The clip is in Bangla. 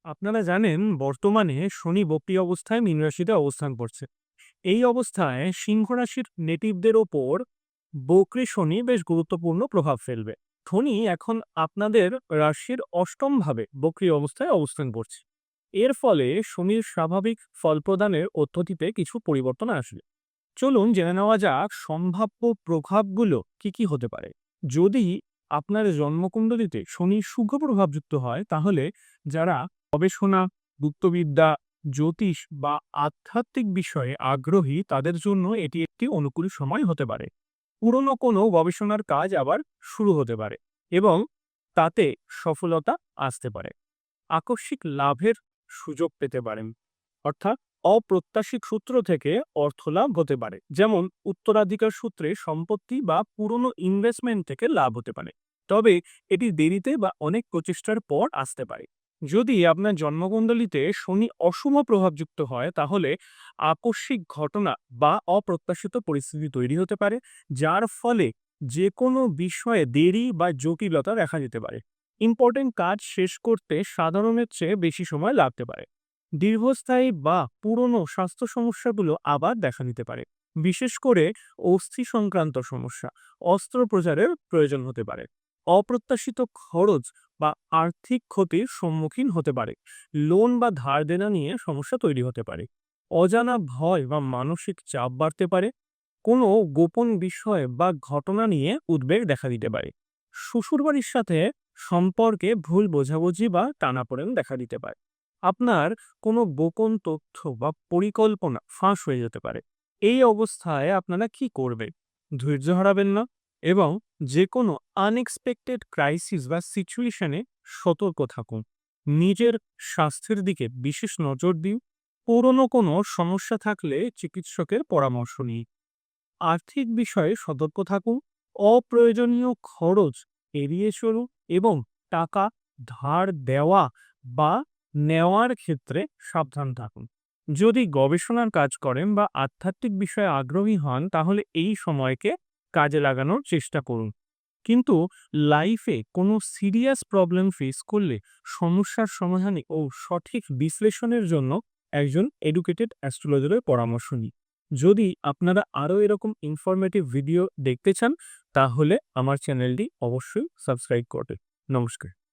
আপনারা জানেন বর্তমানে শনি বক্রী অবস্থায় মীন রাশিতে অবস্থান করছে। এই অবস্থায় সিংহ রাশির নেটিভদের ওপর বক্রী শনি বেশ গুরুত্বপূর্ণ প্রভাব ফেলবে। শনি এখন আপনাদের রাশির অষ্টম ভাবে বক্রী অবস্থায় অবস্থান করছে। এর ফলে শনির স্বাভাবিক ফল প্রদানের পদ্ধতিতে কিছু পরিবর্তন আসবে। চলুন জেনে নেওয়া যাক সম্ভাব্য প্রভাবগুলো কি কি হতে পারে। যদি আপনার জন্মকুণ্ডলিতে শনি শুভ প্রভাবযুক্ত হয়, তাহলে যারা গবেষণা, গুপ্তবিদ্যা, জ্যোতিষ বা আধ্যাত্মিক বিষয়ে আগ্রহী তাদের জন্য এটি একটি অনুকূল সময় হতে পারে। পুরনো কোনো গবেষণার কাজ আবার শুরু হতে পারে এবং তাতে সফলতা আসতে পারে। আকস্মিক লাভের সুযোগ পেতে পারেন, অর্থাৎ অপ্রত্যাশিত সূত্র থেকে অর্থলাভ হতে পারে, যেমন উত্তরাধিকার সূত্রে সম্পত্তি বা পুরনো ইনভেস্টমেন্ট থেকে লাভ হতে পারে। তবে এটি দেরিতে বা অনেক প্রচেষ্টার পর আসতে পারে। যদি আপনার জন্মকুণ্ডলিতে শনি অশুভ প্রভাবযুক্ত হয়, তাহলে আকস্মিক ঘটনা বা অপ্রত্যাশিত পরিস্থিতি তৈরি হতে পারে, যার ফলে যে কোনো বিষয়ে দেরি বা জটিলতা দেখা যেতে পারে। ইম্পর্টেন্ট কাজ শেষ করতে সাধারণের চেয়ে বেশি সময় লাগতে পারে। দীর্ঘস্থায়ী বা পুরনো স্বাস্থ্য সমস্যাগুলো আবার দেখা দিতে পারে। বিশেষ করে অস্থি সংক্রান্ত সমস্যা, অস্ত্রোপচারের প্রয়োজন হতে পারে। অপ্রত্যাশিত খরচ বা আর্থিক ক্ষতির সম্মুখীন হতে পারে। লোন বা ধার দেনা নিয়ে সমস্যা তৈরি হতে পারে। অজানা ভয় বা মানসিক চাপ বাড়তে পারে। কোনো গোপন বিষয় বা ঘটনা নিয়ে উদ্বেগ দেখা দিতে পারে। শ্বশুরবাড়ির সাথে সম্পর্কে ভুল বোঝাবুঝি বা টানাপোড়েন দেখা দিতে পারে। আপনার কোনো গোপন তথ্য বা পরিকল্পনা ফাঁস হয়ে যেতে পারে। এই অবস্থায় আপনারা কি করবেন? ধৈর্য হারাবেন না এবং যে কোনো আনএক্সপেক্টেড ক্রাইসিস বা সিচুয়েশনে সতর্ক থাকুন। নিজের স্বাস্থ্যের দিকে বিশেষ নজর দিন। পুরনো কোনো সমস্যা থাকলে চিকিৎসকের পরামর্শ নিন। আর্থিক বিষয়ে সতর্ক থাকুন। অপ্রয়োজনীয় খরচ এড়িয়ে চলুন এবং টাকা ধার দেওয়া বা নেওয়ার ক্ষেত্রে সাবধান থাকুন। যদি গবেষণার কাজ করেন বা আধ্যাত্মিক বিষয়ে আগ্রহী হন, তাহলে এই সময়কে কাজে লাগানোর চেষ্টা করুন। কিন্তু লাইফে কোনো সিরিয়াস প্রবলেম ফেস করলে সমস্যার সমাধানে ও সঠিক বিশ্লেষণের জন্য একজন এডুকেটেড অ্যাস্ট্রোলজারের পরামর্শ নিন। যদি আপনারা আরও এরকম ইনফরমেটিভ ভিডিও দেখতে চান, তাহলে আমার চ্যানেলটি অবশ্যই সাবস্ক্রাইব করবেন। নমস্কার।